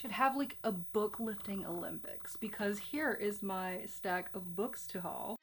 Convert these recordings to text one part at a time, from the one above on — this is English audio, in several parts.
Should have like a book lifting Olympics, because here is my stack of books to haul.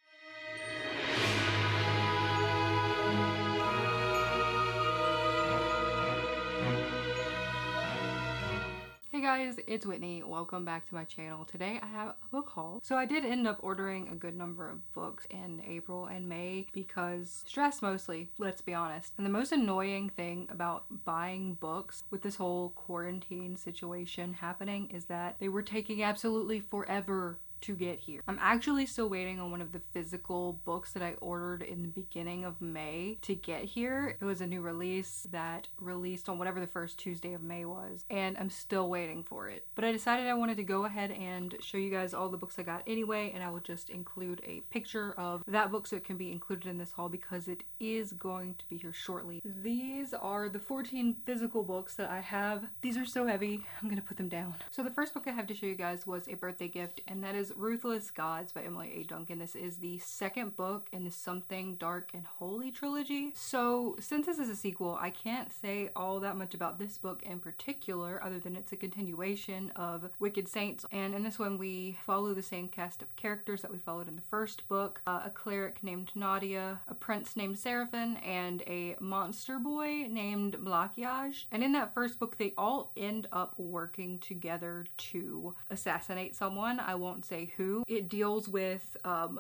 Hey guys, it's Whitney. Welcome back to my channel. Today I have a book haul. So I did end up ordering a good number of books in April and May because stress mostly, let's be honest. And the most annoying thing about buying books with this whole quarantine situation happening is that they were taking absolutely forever to get here. I'm actually still waiting on one of the physical books that I ordered in the beginning of May to get here. It was a new release that released on whatever the first Tuesday of May was, and I'm still waiting for it. But I decided I wanted to go ahead and show you guys all the books I got anyway, and I will just include a picture of that book so it can be included in this haul because it is going to be here shortly. These are the 14 physical books that I have. These are so heavy, I'm gonna put them down. So the first book I have to show you guys was a birthday gift, and that is Ruthless Gods by Emily A. Duncan. This is the second book in the Something Dark and Holy trilogy. So since this is a sequel, I can't say all that much about this book in particular other than it's a continuation of Wicked Saints. And in this one we follow the same cast of characters that we followed in the first book. A cleric named Nadia, a prince named Seraphim, and a monster boy named Blakiaj. And in that first book they all end up working together to assassinate someone. I won't say who. It deals with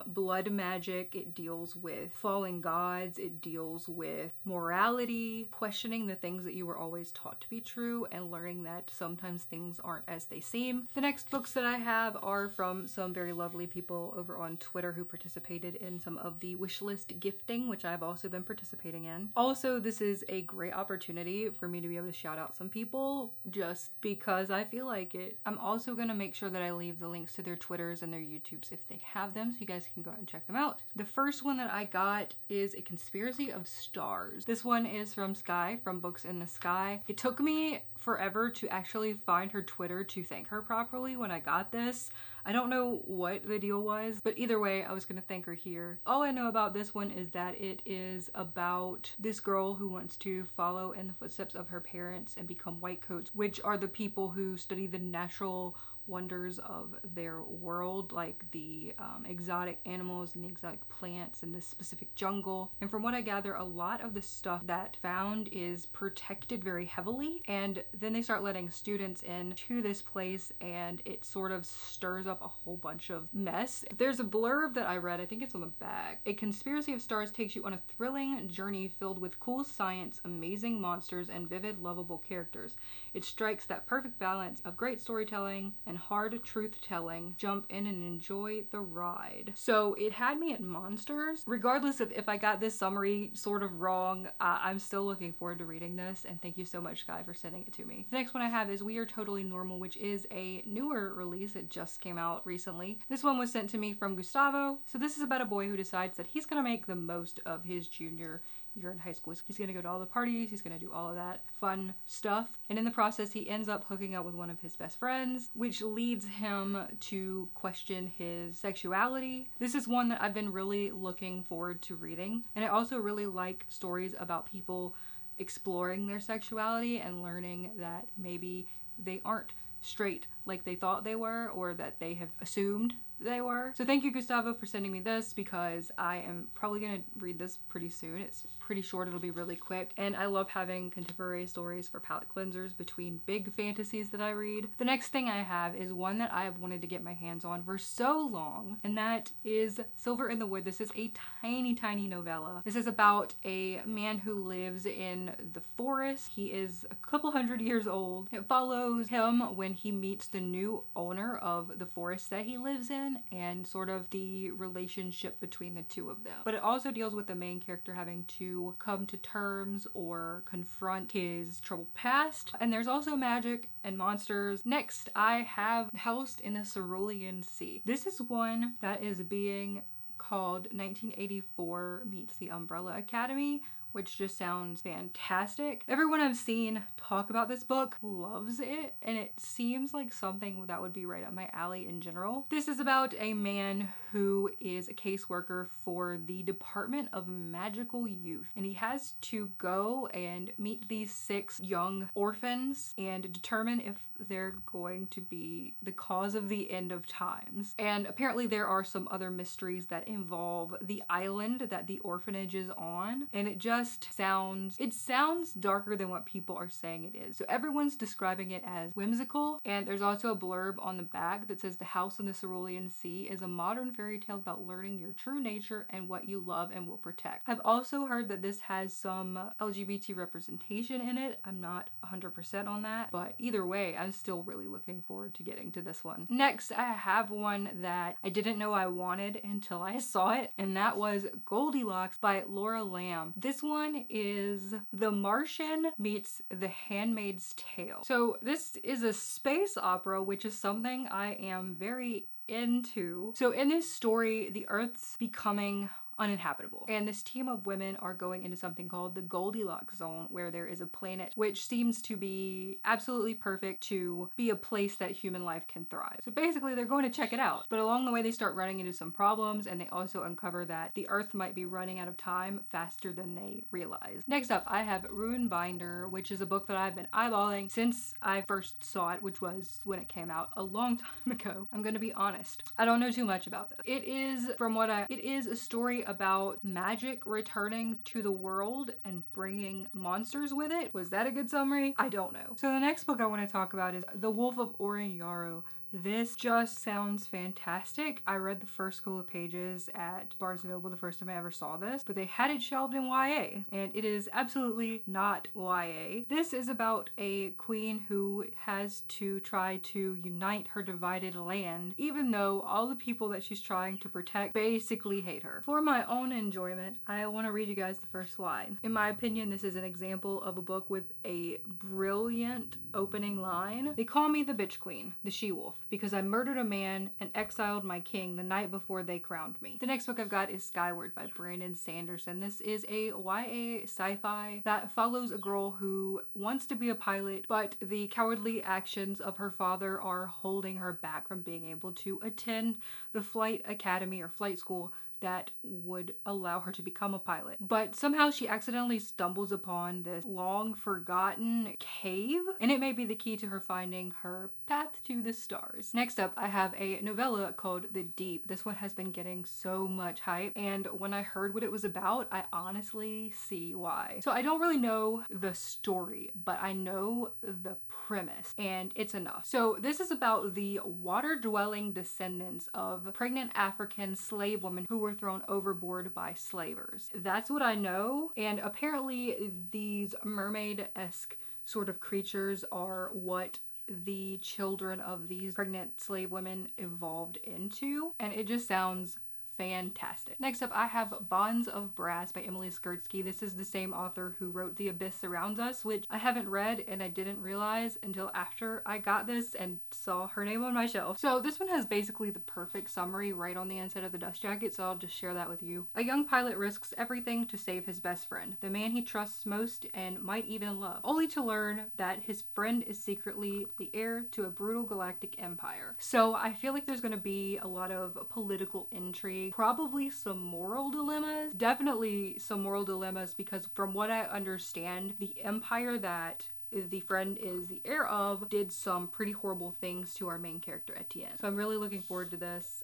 blood magic, it deals with fallen gods, it deals with morality, questioning the things that you were always taught to be true, and learning that sometimes things aren't as they seem. The next books that I have are from some very lovely people over on Twitter who participated in some of the wishlist gifting, which I've also been participating in. Also, this is a great opportunity for me to be able to shout out some people just because I feel like it. I'm also going to make sure that I leave the links to their Twitters and their YouTubes if they have them, so you guys can go out and check them out. The first one that I got is A Conspiracy of Stars. This one is from Sky, from Books in the Sky. It took me forever to actually find her Twitter to thank her properly when I got this. I don't know what the deal was, but either way, I was gonna thank her here. All I know about this one is that it is about this girl who wants to follow in the footsteps of her parents and become white coats, which are the people who study the natural wonders of their world, like the exotic animals and the exotic plants in this specific jungle. And from what I gather, a lot of the stuff that found is protected very heavily, and then they start letting students in to this place and it sort of stirs up a whole bunch of mess. There's a blurb that I read, I think it's on the back. A Conspiracy of Stars takes you on a thrilling journey filled with cool science, amazing monsters, and vivid, lovable characters. It strikes that perfect balance of great storytelling and hard truth telling. Jump in and enjoy the ride. So it had me at monsters. Regardless of if I got this summary sort of wrong, I'm still looking forward to reading this, and thank you so much, Sky, for sending it to me. The next one I have is We Are Totally Normal, which is a newer release that just came out recently. This one was sent to me from Gustavo. So this is about a boy who decides that he's gonna make the most of his junior year in high school. He's gonna go to all the parties, he's gonna do all of that fun stuff, and in the process he ends up hooking up with one of his best friends, which leads him to question his sexuality. This is one that I've been really looking forward to reading, and I also really like stories about people exploring their sexuality and learning that maybe they aren't straight like they thought they were, or that they have assumed they were. So thank you, Gustavo, for sending me this because I am probably gonna read this pretty soon. It's pretty short, it'll be really quick, and I love having contemporary stories for palate cleansers between big fantasies that I read. The next thing I have is one that I have wanted to get my hands on for so long, and that is Silver in the Wood. This is a tiny novella. This is about a man who lives in the forest. He is a couple hundred years old. It follows him when he meets the new owner of the forest that he lives in, and sort of the relationship between the two of them. But it also deals with the main character having to come to terms or confront his troubled past. And there's also magic and monsters. Next, I have Housed in the Cerulean Sea. This is one that is being called 1984 Meets the Umbrella Academy, which just sounds fantastic. Everyone I've seen talk about this book loves it, and it seems like something that would be right up my alley in general. This is about a man who is a caseworker for the Department of Magical Youth, and he has to go and meet these 6 young orphans and determine if they're going to be the cause of the end of times. And apparently there are some other mysteries that involve the island that the orphanage is on, and it sounds darker than what people are saying it is. So everyone's describing it as whimsical, and there's also a blurb on the back that says the house in the Cerulean Sea is a modern fairy tale about learning your true nature and what you love and will protect. I've also heard that this has some LGBT representation in it. I'm not 100% on that, but either way, I'm still really looking forward to getting to this one. Next, I have one that I didn't know I wanted until I saw it, and that was Goldilocks by Laura Lamb. This one is The Martian meets The Handmaid's Tale. So this is a space opera, which is something I am very into. So in this story, the Earth's becoming uninhabitable, and this team of women are going into something called the Goldilocks zone, where there is a planet which seems to be absolutely perfect to be a place that human life can thrive. So basically they're going to check it out, but along the way they start running into some problems, and they also uncover that the Earth might be running out of time faster than they realize. Next up, I have Rouen Binder, which is a book that I've been eyeballing since I first saw it, which was when it came out a long time ago. I'm gonna be honest, I don't know too much about this. It is a story about magic returning to the world and bringing monsters with it. Was that a good summary? I don't know. So the next book I want to talk about is The Wolf of Orion. This just sounds fantastic. I read the first couple of pages at Barnes & Noble the first time I ever saw this, but they had it shelved in YA, and it is absolutely not YA. This is about a queen who has to try to unite her divided land, even though all the people that she's trying to protect basically hate her. For my own enjoyment, I want to read you guys the first line. In my opinion, this is an example of a book with a brilliant opening line. They call me the bitch queen, the she-wolf, because I murdered a man and exiled my king the night before they crowned me. The next book I've got is Skyward by Brandon Sanderson. This is a YA sci-fi that follows a girl who wants to be a pilot, but the cowardly actions of her father are holding her back from being able to attend the flight academy or flight school that would allow her to become a pilot. But somehow she accidentally stumbles upon this long forgotten cave, and it may be the key to her finding her path to the stars. Next up, I have a novella called The Deep. This one has been getting so much hype, and when I heard what it was about, I honestly see why. So I don't really know the story, but I know the premise, and it's enough. So this is about the water-dwelling descendants of pregnant African slave women who were thrown overboard by slavers. That's what I know, and apparently these mermaid-esque sort of creatures are what the children of these pregnant slave women evolved into, and it just sounds fantastic. Next up, I have Bonds of Brass by Emily Skirtsky. This is the same author who wrote The Abyss Surrounds Us, which I haven't read and I didn't realize until after I got this and saw her name on my shelf. So this one has basically the perfect summary right on the inside of the dust jacket, so I'll just share that with you. A young pilot risks everything to save his best friend, the man he trusts most and might even love, only to learn that his friend is secretly the heir to a brutal galactic empire. So I feel like there's going to be a lot of political intrigue, probably some moral dilemmas, definitely some moral dilemmas, because from what I understand, the empire that the friend is the heir of did some pretty horrible things to our main character Etienne. So I'm really looking forward to this.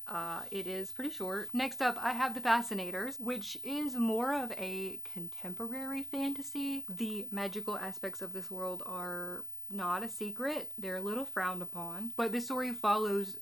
It is pretty short. Next up, I have The Fascinators, which is more of a contemporary fantasy. The magical aspects of this world are not a secret. They're a little frowned upon, but this story follows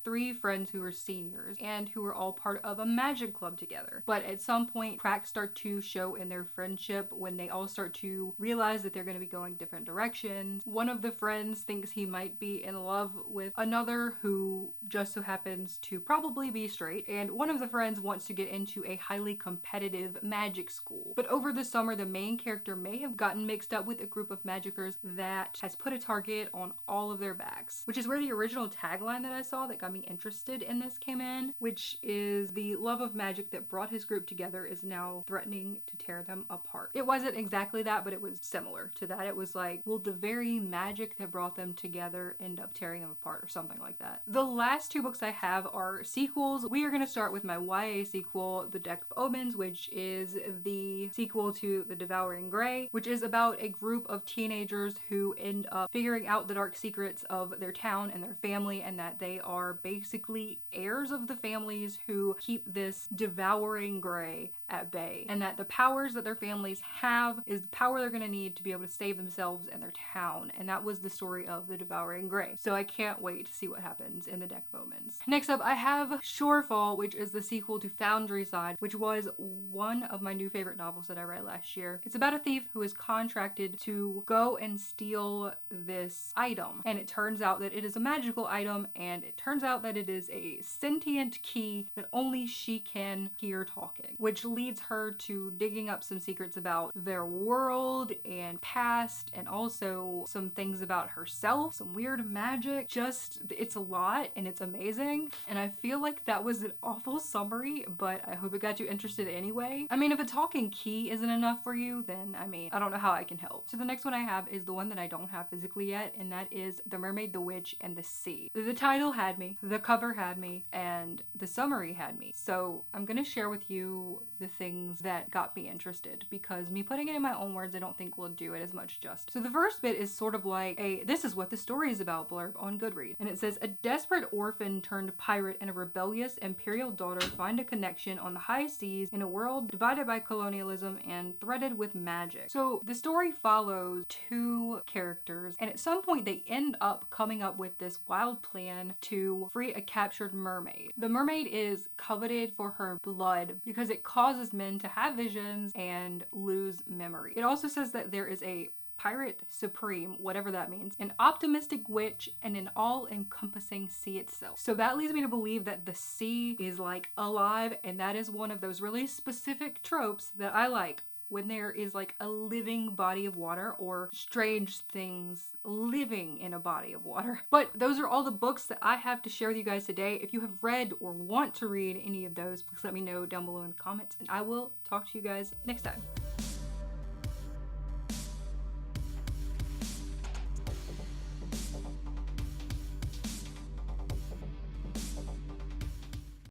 three friends who are seniors and who are all part of a magic club together. But at some point, cracks start to show in their friendship when they all start to realize that they're going to be going different directions. One of the friends thinks he might be in love with another who just so happens to probably be straight, and one of the friends wants to get into a highly competitive magic school. But over the summer, the main character may have gotten mixed up with a group of magickers that has put a target on all of their backs, which is where the original tagline that I saw that got me interested in this came in, which is the love of magic that brought his group together is now threatening to tear them apart. It wasn't exactly that, but it was similar to that. It was like, will the very magic that brought them together end up tearing them apart or something like that. The last two books I have are sequels. We are going to start with my YA sequel, The Deck of Omens, which is the sequel to The Devouring Grey, which is about a group of teenagers who end end up figuring out the dark secrets of their town and their family, and that they are basically heirs of the families who keep this devouring gray at bay, and that the powers that their families have is the power they're going to need to be able to save themselves and their town. And that was the story of the devouring gray. So I can't wait to see what happens in the Deck of Omens. Next up, I have Shorefall, which is the sequel to Foundryside, which was one of my new favorite novels that I read last year. It's about a thief who is contracted to go and steal this item, and it turns out that it is a magical item, and it turns out that it is a sentient key that only she can hear talking, which leads her to digging up some secrets about their world and past, and also some things about herself, some weird magic. Just, it's a lot and it's amazing, and I feel like that was an awful summary, but I hope it got you interested anyway. I mean, if a talking key isn't enough for you, then I mean, I don't know how I can help. So the next one I have is the one that I don't have physically yet, and that is The Mermaid, the Witch, and the Sea. The title had me, the cover had me, and the summary had me. So I'm gonna share with you the things that got me interested, because me putting it in my own words I don't think will do it as much justice. So the first bit is sort of like a "this is what the story is about" blurb on Goodreads, and it says, a desperate orphan turned pirate and a rebellious imperial daughter find a connection on the high seas in a world divided by colonialism and threaded with magic. So the story follows two characters, and at some point they end up coming up with this wild plan to free a captured mermaid. The mermaid is coveted for her blood because it causes men to have visions and lose memory. It also says that there is a pirate supreme, whatever that means, an optimistic witch, and an all-encompassing sea itself. So that leads me to believe that the sea is like alive, and that is one of those really specific tropes that I like, when there is like a living body of water or strange things living in a body of water. But those are all the books that I have to share with you guys today. If you have read or want to read any of those, please let me know down below in the comments, and I will talk to you guys next time.